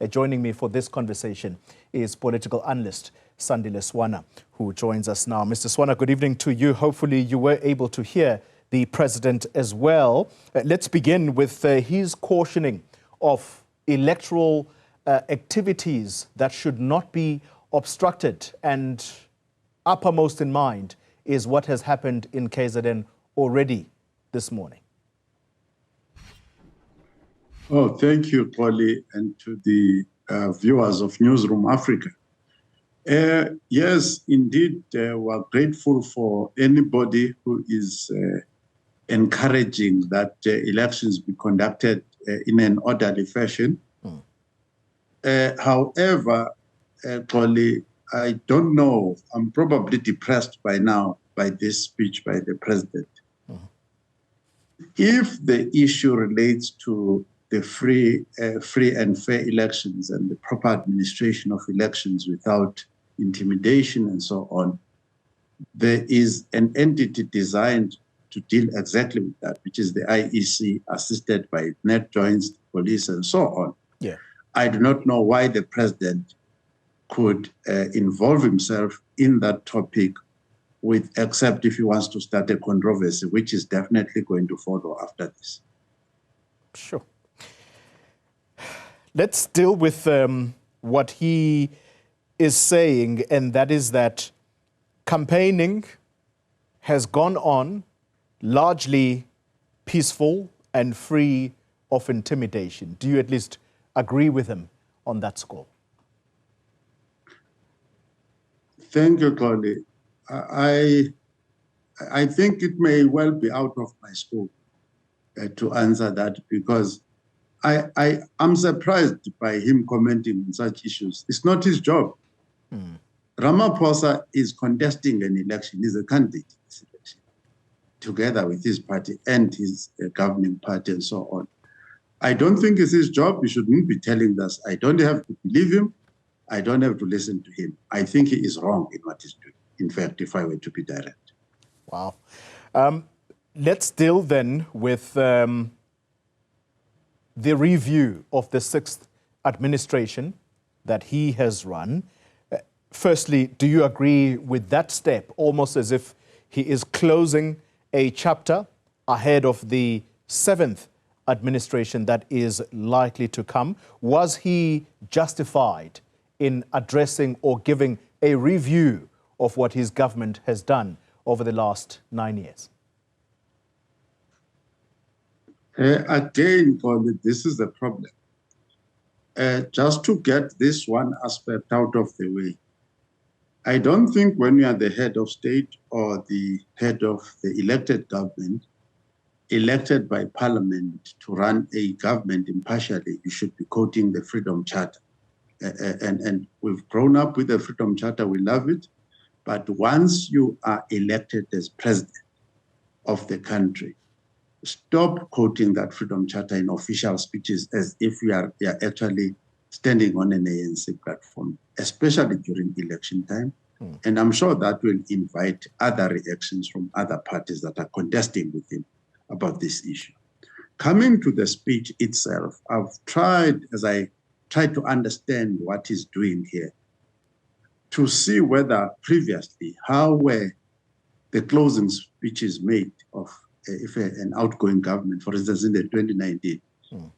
Joining me for this conversation is political analyst Sandile Swana, who joins us now. Mr. Swana, good evening to you. Hopefully you were able to hear the president as well. Let's begin with his cautioning of electoral activities that should not be obstructed, and uppermost in mind is what has happened in KZN already this morning. Oh, thank you, Polly, and to the viewers of Newsroom Africa. Yes, indeed, we're grateful for anybody who is encouraging that elections be conducted in an orderly fashion. However, Polly, I don't know, I'm probably depressed by now by this speech by the president. If the issue relates to the free and fair elections and the proper administration of elections without intimidation and so on, there is an entity designed to deal exactly with that, which is the IEC, assisted by net joints, police, and so on. Yeah. I do not know why the president could involve himself in that topic, except if he wants to start a controversy, which is definitely going to follow after this. Sure. Let's deal with what he is saying, and that is that campaigning has gone on largely peaceful and free of intimidation. Do you at least agree with him on that score? Thank you, Connie. I think it may well be out of my scope to answer that, because I'm surprised by him commenting on such issues. It's not his job. Ramaphosa is contesting an election. He's a candidate in this election, together with his party and his governing party and so on. I don't think it's his job. He shouldn't be telling us. I don't have to believe him. I don't have to listen to him. I think he is wrong in what he's doing, in fact, if I were to be direct. Wow. Let's deal then with the review of the 6th administration that he has run. Firstly, do you agree with that step, almost as if he is closing a chapter ahead of the 7th administration that is likely to come? Was he justified in addressing or giving a review of what his government has done over the last 9 years? Again, this is the problem. Just to get this one aspect out of the way, I don't think when you are the head of state or the head of the elected government, elected by parliament to run a government impartially, you should be quoting the Freedom Charter. And we've grown up with the Freedom Charter, we love it. But once you are elected as president of the country, stop quoting that Freedom Charter in official speeches as if we are actually standing on an ANC platform, especially during election time. And I'm sure that will invite other reactions from other parties that are contesting with him about this issue. Coming to the speech itself, I've tried, as I try to understand what he's doing here, to see whether previously, how were the closing speeches made of an outgoing government, for instance, in the 2019.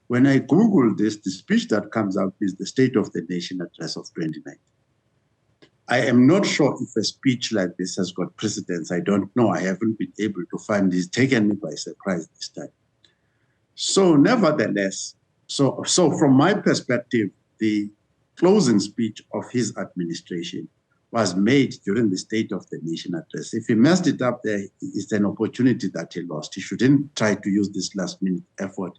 When I Google this, the speech that comes up is the State of the Nation address of 2019. I am not sure if a speech like this has got precedence. I don't know. I haven't been able to find this. Taken me by surprise this time. So nevertheless, so from my perspective, the closing speech of his administration was made during the State of the Nation address. If he messed it up there, it's an opportunity that he lost. He shouldn't try to use this last-minute effort.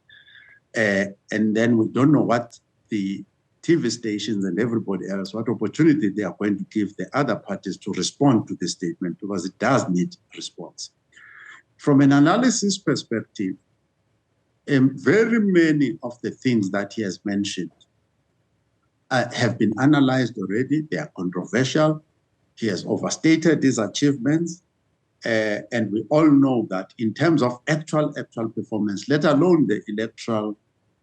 And then we don't know what the TV stations and everybody else, what opportunity they are going to give the other parties to respond to the statement, because it does need response. From an analysis perspective, very many of the things that he has mentioned have been analyzed already. They are controversial. He has overstated his achievements. And we all know that in terms of actual performance, let alone the electoral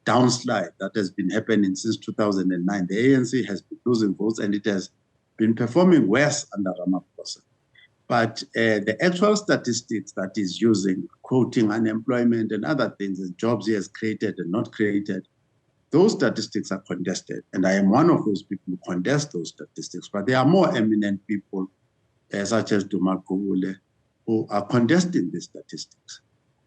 downslide that has been happening since 2009. The ANC has been losing votes, and it has been performing worse under Ramaphosa. But the actual statistics that he's using, quoting unemployment and other things, and jobs he has created and not created, those statistics are contested. And I am one of those people who contest those statistics. But there are more eminent people, such as Duma Gugule, who are contesting these statistics.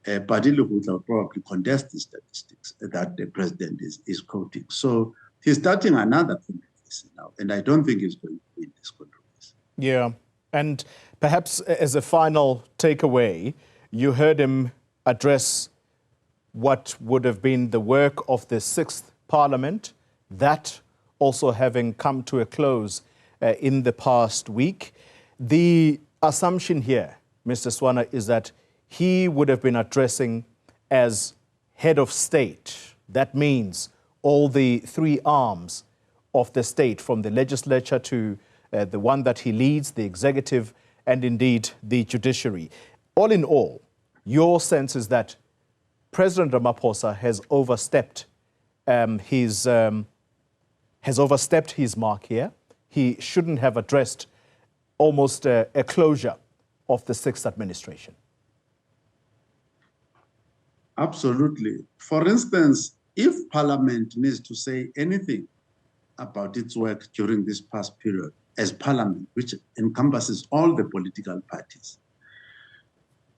Padile will probably contest the statistics that the president is quoting. So he's starting another controversy now, and I don't think he's going to win this controversy. Yeah, and perhaps as a final takeaway, you heard him address what would have been the work of the 6th Parliament, that also having come to a close in the past week. The assumption here, Mr. Swana, is that he would have been addressing as head of state. That means all the three arms of the state, from the legislature to the one that he leads, the executive, and indeed the judiciary. All in all, your sense is that President Ramaphosa has overstepped his mark here. He shouldn't have addressed almost a closure of the 6th administration. Absolutely. For instance, if Parliament needs to say anything about its work during this past period as Parliament, which encompasses all the political parties,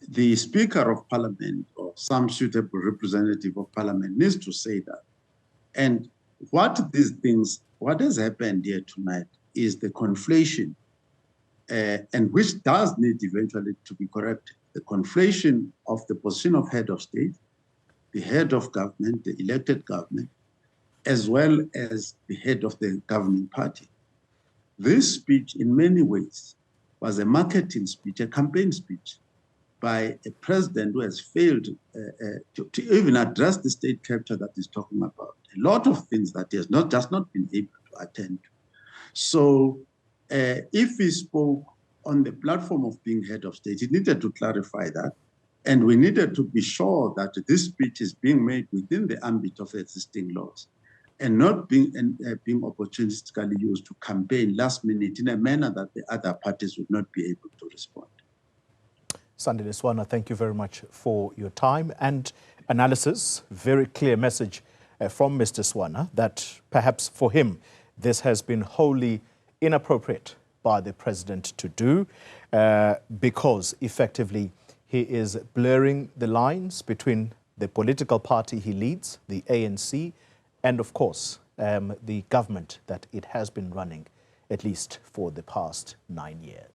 the Speaker of Parliament or some suitable representative of Parliament needs to say that. And what has happened here tonight is the conflation, and which does need eventually to be corrected, the conflation of the position of head of state, the head of government, the elected government, as well as the head of the governing party. This speech, in many ways, was a marketing speech, a campaign speech by a president who has failed to even address the state capture that he's talking about. A lot of things that he has just not been able to attend to. So if he spoke on the platform of being head of state, he needed to clarify that. And we needed to be sure that this speech is being made within the ambit of existing laws and not being opportunistically used to campaign last minute in a manner that the other parties would not be able to respond. Sandile Swana, thank you very much for your time and analysis. Very clear message from Mr. Swana that perhaps for him, this has been wholly inappropriate by the president to do because effectively he is blurring the lines between the political party he leads, the ANC, and of course, the government that it has been running, at least for the past 9 years.